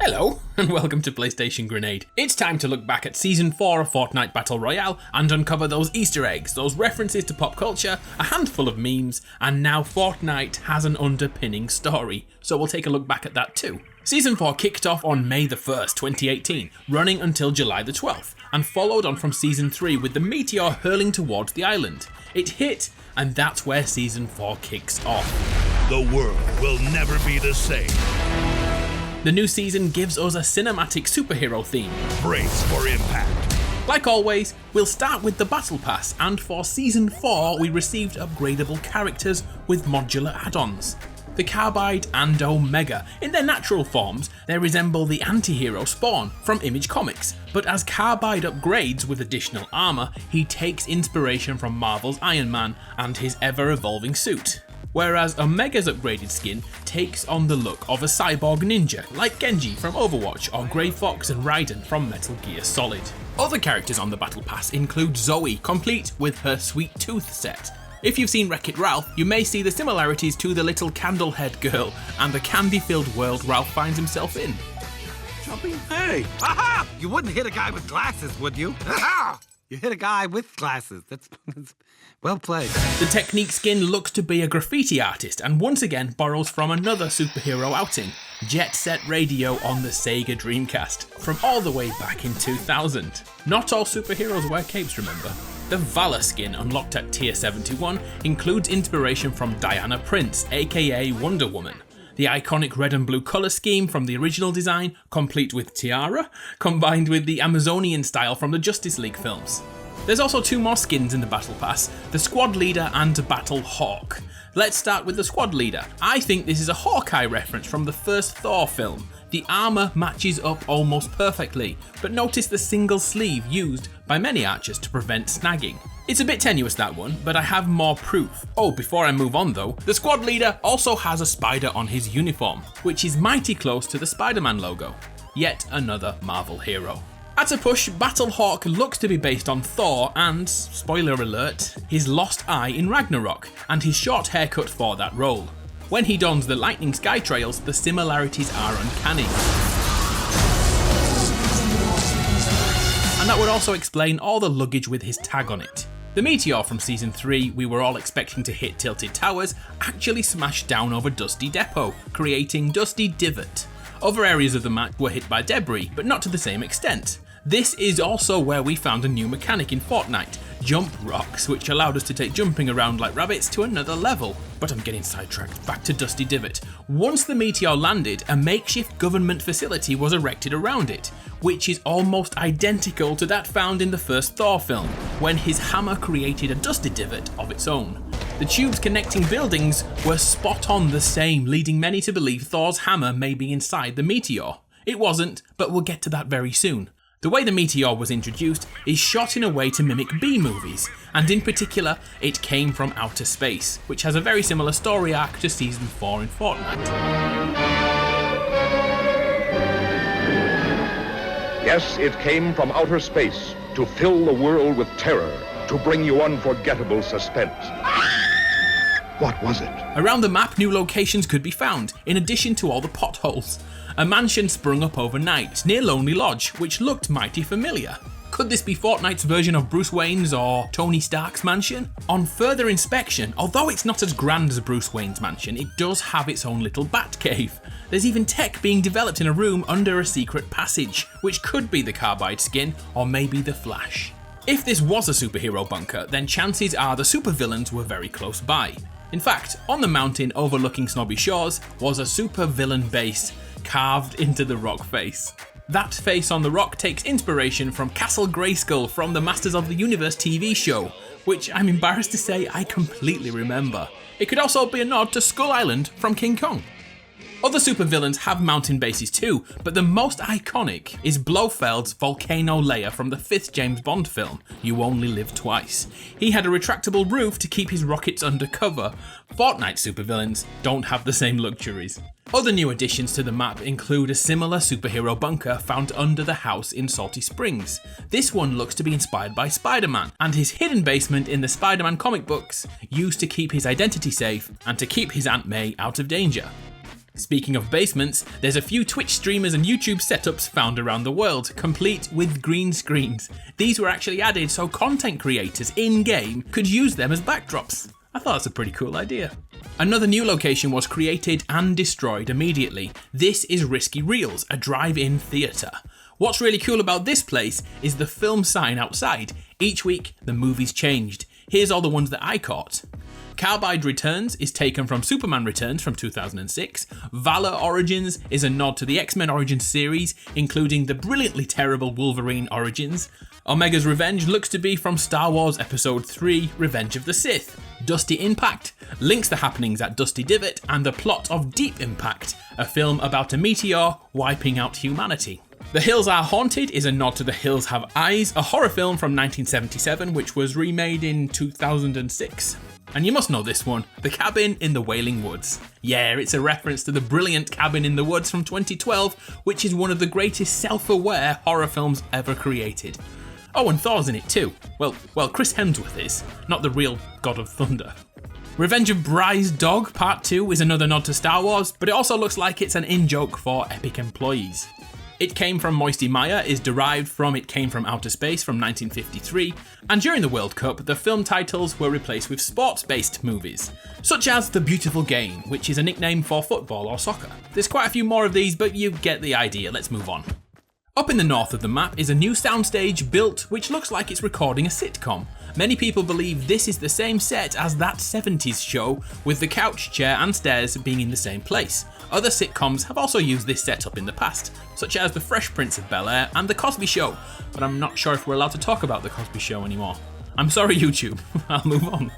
Hello, and welcome to PlayStation Grenade. It's time to look back at Season 4 of Fortnite Battle Royale and uncover those Easter eggs, those references to pop culture, a handful of memes, and now Fortnite has an underpinning story, so we'll take a look back at that too. Season 4 kicked off on May the 1st, 2018, running until July the 12th, and followed on from Season 3 with the Meteor hurling towards the island. It hit, and that's where Season 4 kicks off. The world will never be the same. The new season gives us a cinematic superhero theme. Brace for impact. Like always, we'll start with the Battle Pass, and for Season 4 we received upgradable characters with modular add-ons. The Carbide and Omega. In their natural forms, they resemble the anti-hero Spawn from Image Comics, but as Carbide upgrades with additional armour, he takes inspiration from Marvel's Iron Man and his ever-evolving suit. Whereas Omega's upgraded skin takes on the look of a cyborg ninja, like Genji from Overwatch or Grey Fox and Raiden from Metal Gear Solid. Other characters on the Battle Pass include Zoe, complete with her Sweet Tooth set. If you've seen Wreck-It Ralph, you may see the similarities to the little candlehead girl and the candy-filled world Ralph finds himself in. Jumping? Hey! Aha! You wouldn't hit a guy with glasses, would you? Aha! You hit a guy with glasses. That's well played. The Technique skin looks to be a graffiti artist and once again borrows from another superhero outing, Jet Set Radio on the Sega Dreamcast, from all the way back in 2000. Not all superheroes wear capes, remember. The Valor skin, unlocked at Tier 71, includes inspiration from Diana Prince, aka Wonder Woman. The iconic red and blue colour scheme from the original design, complete with tiara, combined with the Amazonian style from the Justice League films. There's also two more skins in the Battle Pass, the Squad Leader and Battle Hawk. Let's start with the Squad Leader. I think this is a Hawkeye reference from the first Thor film. The armour matches up almost perfectly, but notice the single sleeve used by many archers to prevent snagging. It's a bit tenuous, that one, but I have more proof. Oh, before I move on though, the Squad Leader also has a spider on his uniform, which is mighty close to the Spiderman logo. Yet another Marvel hero. At a push, Battle Hawk looks to be based on Thor and, spoiler alert, his lost eye in Ragnarok, and his short haircut for that role. When he dons the lightning sky trails, the similarities are uncanny. And that would also explain all the luggage with his tag on it. The Meteor from Season 3 we were all expecting to hit Tilted Towers actually smashed down over Dusty Depot, creating Dusty Divot. Other areas of the map were hit by debris, but not to the same extent. This is also where we found a new mechanic in Fortnite, Jump Rocks, which allowed us to take jumping around like rabbits to another level. But I'm getting sidetracked, back to Dusty Divot. Once the Meteor landed, a makeshift government facility was erected around it, which is almost identical to that found in the first Thor film, when his hammer created a Dusty Divot of its own. The tubes connecting buildings were spot on the same, leading many to believe Thor's hammer may be inside the Meteor. It wasn't, but we'll get to that very soon. The way the Meteor was introduced is shot in a way to mimic B-movies, and in particular, it came from outer space, which has a very similar story arc to Season 4 in Fortnite. Yes, it came from outer space to fill the world with terror, to bring you unforgettable suspense. What was it? Around the map, new locations could be found, in addition to all the potholes. A mansion sprung up overnight, near Lonely Lodge, which looked mighty familiar. Could this be Fortnite's version of Bruce Wayne's or Tony Stark's mansion? On further inspection, although it's not as grand as Bruce Wayne's mansion, it does have its own little bat cave. There's even tech being developed in a room under a secret passage, which could be the Carbide skin, or maybe the Flash. If this was a superhero bunker, then chances are the supervillains were very close by. In fact, on the mountain overlooking Snobby Shores was a supervillain base, carved into the rock face. That face on the rock takes inspiration from Castle Grayskull from the Masters of the Universe TV show, which I'm embarrassed to say I completely remember. It could also be a nod to Skull Island from King Kong. Other supervillains have mountain bases too, but the most iconic is Blofeld's volcano lair from the 5th James Bond film, You Only Live Twice. He had a retractable roof to keep his rockets under cover. Fortnite supervillains don't have the same luxuries. Other new additions to the map include a similar superhero bunker found under the house in Salty Springs. This one looks to be inspired by Spiderman, and his hidden basement in the Spiderman comic books, used to keep his identity safe and to keep his Aunt May out of danger. Speaking of basements, there's a few Twitch streamers and YouTube setups found around the world, complete with green screens. These were actually added so content creators in-game could use them as backdrops. I thought that's a pretty cool idea. Another new location was created and destroyed immediately. This is Risky Reels, a drive-in theatre. What's really cool about this place is the film sign outside. Each week, the movies changed. Here's all the ones that I caught. Carbide Returns is taken from Superman Returns from 2006. Valor Origins is a nod to the X-Men Origins series, including the brilliantly terrible Wolverine Origins. Omega's Revenge looks to be from Star Wars Episode 3, Revenge of the Sith. Dusty Impact links the happenings at Dusty Divot and the plot of Deep Impact, a film about a meteor wiping out humanity. The Hills Are Haunted is a nod to The Hills Have Eyes, a horror film from 1977 which was remade in 2006. And you must know this one, The Cabin in the Wailing Woods. Yeah, it's a reference to the brilliant Cabin in the Woods from 2012, which is one of the greatest self-aware horror films ever created. Oh, and Thor's in it too. Well, Chris Hemsworth is, not the real God of Thunder. Revenge of Bry's Dog Part 2 is another nod to Star Wars, but it also looks like it's an in-joke for Epic employees. It Came From Moisty Maya is derived from It Came From Outer Space from 1953, and during the World Cup, the film titles were replaced with sports-based movies, such as The Beautiful Game, which is a nickname for football or soccer. There's quite a few more of these, but you get the idea, let's move on. Up in the north of the map is a new soundstage built which looks like it's recording a sitcom. Many people believe this is the same set as that 70s show, with the couch, chair and stairs being in the same place. Other sitcoms have also used this setup in the past, such as The Fresh Prince of Bel-Air and The Cosby Show, but I'm not sure if we're allowed to talk about The Cosby Show anymore. I'm sorry YouTube, I'll move on.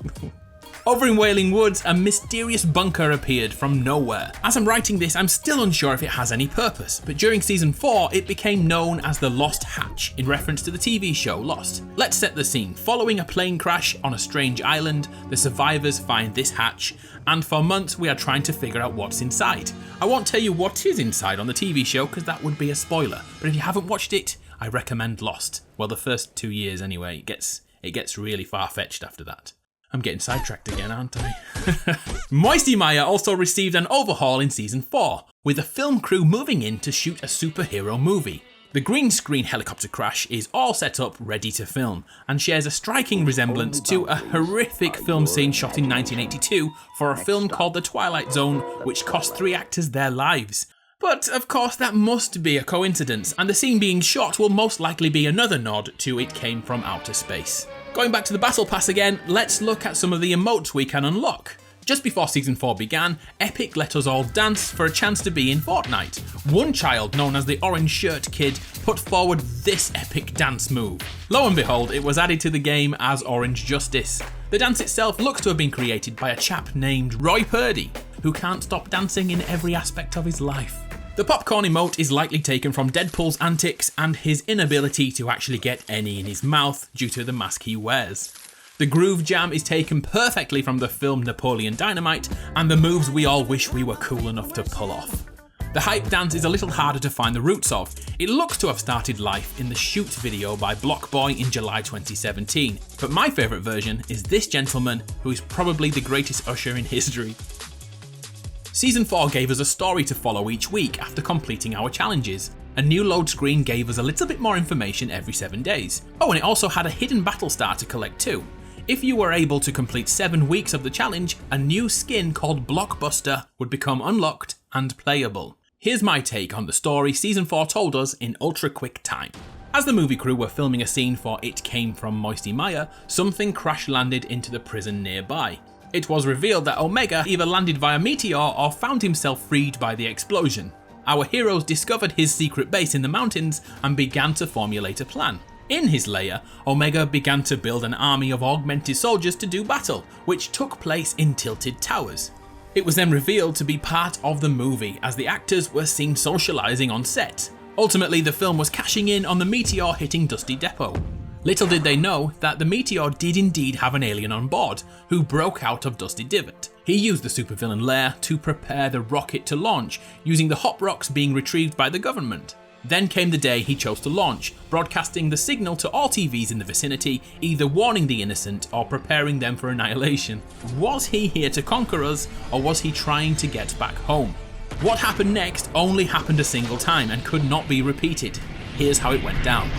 Over in Wailing Woods, a mysterious bunker appeared from nowhere. As I'm writing this, I'm still unsure if it has any purpose, but during Season 4, it became known as the Lost Hatch, in reference to the TV show Lost. Let's set the scene. Following a plane crash on a strange island, the survivors find this hatch, and for months we are trying to figure out what's inside. I won't tell you what is inside on the TV show, because that would be a spoiler, but if you haven't watched it, I recommend Lost. Well, the first 2 years anyway, it gets really far-fetched after that. I'm getting sidetracked again, aren't I? Moisty Maya also received an overhaul in Season 4, with a film crew moving in to shoot a superhero movie. The green screen helicopter crash is all set up ready to film, and shares a striking resemblance to a horrific film scene shot in 1982 for a film called The Twilight Zone, which cost 3 actors their lives. But of course that must be a coincidence, and the scene being shot will most likely be another nod to It Came From Outer Space. Going back to the Battle Pass again, let's look at some of the emotes we can unlock. Just before Season 4 began, Epic let us all dance for a chance to be in Fortnite. One child, known as the Orange Shirt Kid, put forward this epic dance move. Lo and behold, it was added to the game as Orange Justice. The dance itself looks to have been created by a chap named Roy Purdy, who can't stop dancing in every aspect of his life. The popcorn emote is likely taken from Deadpool's antics and his inability to actually get any in his mouth due to the mask he wears. The groove jam is taken perfectly from the film Napoleon Dynamite and the moves we all wish we were cool enough to pull off. The hype dance is a little harder to find the roots of. It looks to have started life in the Shoot video by Blockboy in July 2017, but my favourite version is this gentleman who is probably the greatest usher in history. Season 4 gave us a story to follow each week after completing our challenges. A new load screen gave us a little bit more information every 7 days. Oh, and it also had a hidden battle star to collect too. If you were able to complete 7 weeks of the challenge, a new skin called Blockbuster would become unlocked and playable. Here's my take on the story Season 4 told us in ultra quick time. As the movie crew were filming a scene for It Came From Moisty Maya, something crash landed into the prison nearby. It was revealed that Omega either landed via Meteor or found himself freed by the explosion. Our heroes discovered his secret base in the mountains and began to formulate a plan. In his lair, Omega began to build an army of augmented soldiers to do battle, which took place in Tilted Towers. It was then revealed to be part of the movie, as the actors were seen socializing on set. Ultimately, the film was cashing in on the Meteor hitting Dusty Depot. Little did they know that the Meteor did indeed have an alien on board, who broke out of Dusty Divot. He used the supervillain lair to prepare the rocket to launch, using the hot rocks being retrieved by the government. Then came the day he chose to launch, broadcasting the signal to all TVs in the vicinity, either warning the innocent or preparing them for annihilation. Was he here to conquer us, or was he trying to get back home? What happened next only happened a single time and could not be repeated. Here's how it went down.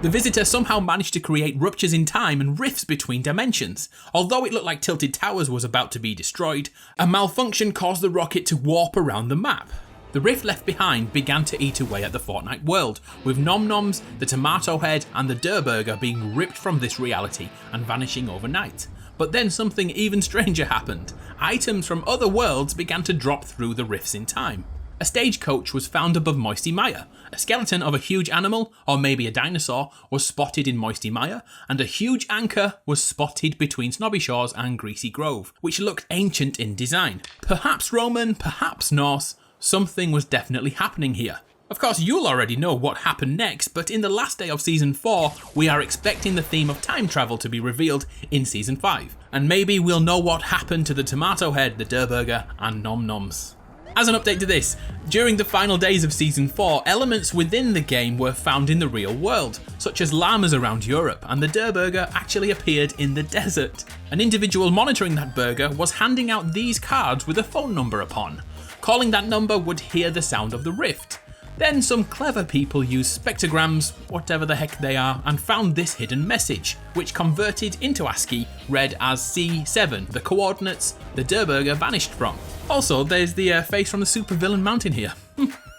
The Visitor somehow managed to create ruptures in time and rifts between dimensions. Although it looked like Tilted Towers was about to be destroyed, a malfunction caused the rocket to warp around the map. The rift left behind began to eat away at the Fortnite world, with Nom Noms, the Tomato Head and the Durr Burger being ripped from this reality and vanishing overnight. But then something even stranger happened. Items from other worlds began to drop through the rifts in time. A stagecoach was found above Moisty Mire, a skeleton of a huge animal, or maybe a dinosaur, was spotted in Moisty Mire, and a huge anchor was spotted between Snobby Shores and Greasy Grove, which looked ancient in design. Perhaps Roman, perhaps Norse, something was definitely happening here. Of course, you'll already know what happened next, but in the last day of Season 4, we are expecting the theme of time travel to be revealed in Season 5. And maybe we'll know what happened to the Tomato Head, the Durr Burger, and Nom Noms. As an update to this, during the final days of Season 4, elements within the game were found in the real world, such as llamas around Europe, and the Durr Burger actually appeared in the desert. An individual monitoring that burger was handing out these cards with a phone number upon. Calling that number would hear the sound of the rift. Then some clever people used spectrograms, whatever the heck they are, and found this hidden message, which converted into ASCII read as C7, the coordinates the Durr Burger vanished from. Also, there's the face from the supervillain mountain here.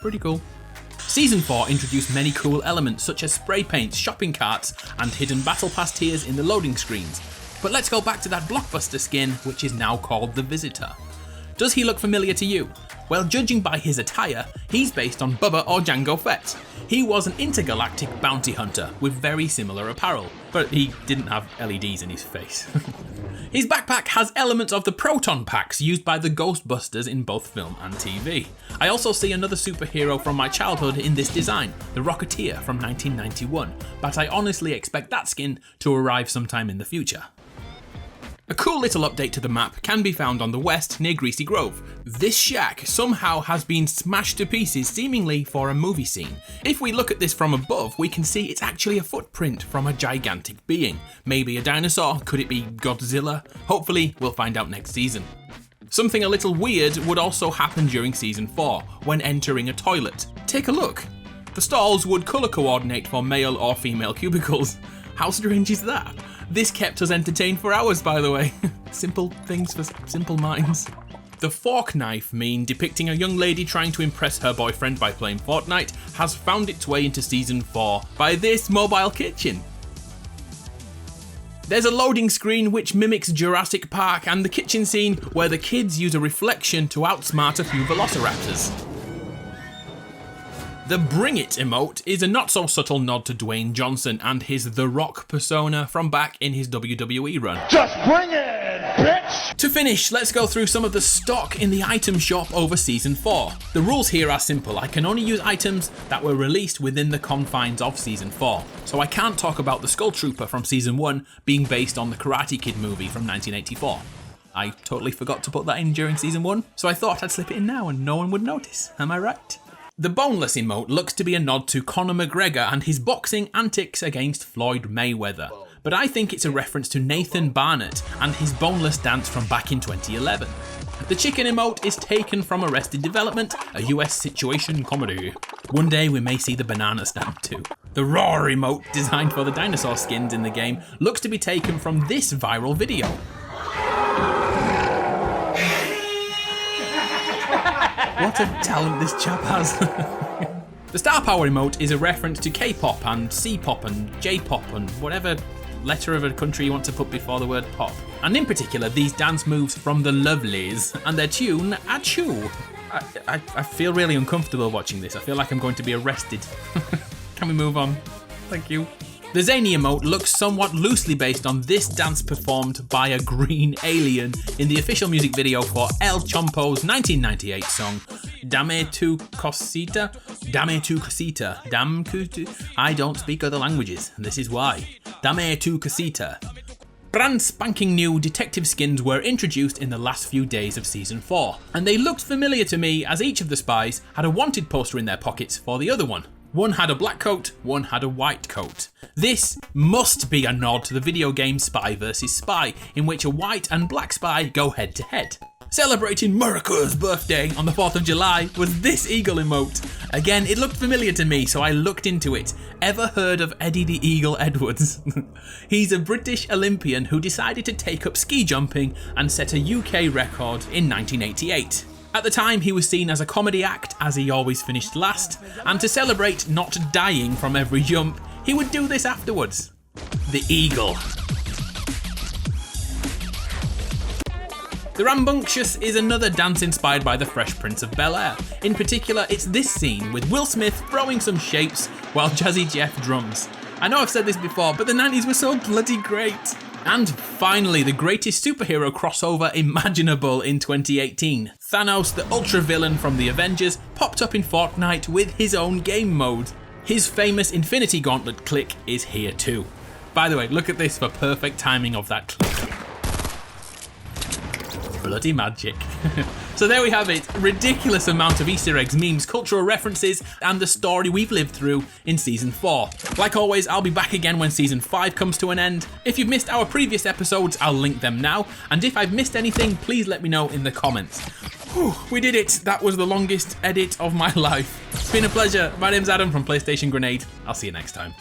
Pretty cool. Season 4 introduced many cool elements such as spray paints, shopping carts, and hidden battle pass tiers in the loading screens. But let's go back to that blockbuster skin, which is now called the Visitor. Does he look familiar to you? Well, judging by his attire, he's based on Bubba or Jango Fett. He was an intergalactic bounty hunter with very similar apparel, but he didn't have LEDs in his face. His backpack has elements of the proton packs used by the Ghostbusters in both film and TV. I also see another superhero from my childhood in this design, the Rocketeer from 1991, but I honestly expect that skin to arrive sometime in the future. A cool little update to the map can be found on the west near Greasy Grove. This shack somehow has been smashed to pieces seemingly for a movie scene. If we look at this from above, we can see it's actually a footprint from a gigantic being. Maybe a dinosaur, could it be Godzilla? Hopefully we'll find out next season. Something a little weird would also happen during Season 4, when entering a toilet. Take a look. The stalls would colour coordinate for male or female cubicles. How strange is that? This kept us entertained for hours, by the way. Simple things for simple minds. The fork knife meme depicting a young lady trying to impress her boyfriend by playing Fortnite has found its way into Season 4 by this mobile kitchen. There's a loading screen which mimics Jurassic Park and the kitchen scene where the kids use a reflection to outsmart a few velociraptors. The Bring It emote is a not so subtle nod to Dwayne Johnson and his The Rock persona from back in his WWE run. Just bring it, bitch! To finish, let's go through some of the stock in the item shop over Season 4. The rules here are simple. I can only use items that were released within the confines of Season 4. So I can't talk about the Skull Trooper from Season 1 being based on the Karate Kid movie from 1984. I totally forgot to put that in during Season 1, so I thought I'd slip it in now and no one would notice. Am I right? The Boneless Emote looks to be a nod to Conor McGregor and his boxing antics against Floyd Mayweather, but I think it's a reference to Nathan Barnett and his boneless dance from back in 2011. The chicken emote is taken from Arrested Development, a US situation comedy. One day we may see the banana stamp too. The roar emote, designed for the dinosaur skins in the game, looks to be taken from this viral video. What a talent this chap has. The star power emote is a reference to K-pop and C-pop and J-pop and whatever letter of a country you want to put before the word pop. And in particular, these dance moves from the Lovelies and their tune, Achoo. I feel really uncomfortable watching this. I feel like I'm going to be arrested. Can we move on? Thank you. The zany emote looks somewhat loosely based on this dance performed by a green alien in the official music video for El Chompo's 1998 song, Dame tu cosita, Dame tu cosita, Dame tu... I don't speak other languages, this is why. Dame tu cosita. Brand spanking new detective skins were introduced in the last few days of Season 4, and they looked familiar to me as each of the spies had a wanted poster in their pockets for the other one. One had a black coat, one had a white coat. This must be a nod to the video game Spy vs Spy, in which a white and black spy go head to head. Celebrating Muraku's birthday on the 4th of July was this eagle emote. Again, it looked familiar to me, so I looked into it. Ever heard of Eddie the Eagle Edwards? He's a British Olympian who decided to take up ski jumping and set a UK record in 1988. At the time, he was seen as a comedy act, as he always finished last, and to celebrate not dying from every jump, he would do this afterwards. The Eagle. The Rambunctious is another dance inspired by the Fresh Prince of Bel-Air. In particular, it's this scene with Will Smith throwing some shapes while Jazzy Jeff drums. I know I've said this before, but the 90s were so bloody great. And finally, the greatest superhero crossover imaginable in 2018. Thanos, the ultra villain from the Avengers, popped up in Fortnite with his own game mode. His famous Infinity Gauntlet click is here too. By the way, look at this for perfect timing of that click. Bloody magic. So there we have it, ridiculous amount of Easter eggs, memes, cultural references, and the story we've lived through in Season 4. Like always, I'll be back again when Season 5 comes to an end. If you've missed our previous episodes, I'll link them now, and if I've missed anything, please let me know in the comments. Whew, we did it, that was the longest edit of my life. It's been a pleasure, my name's Adam from PlayStation Grenade, I'll see you next time.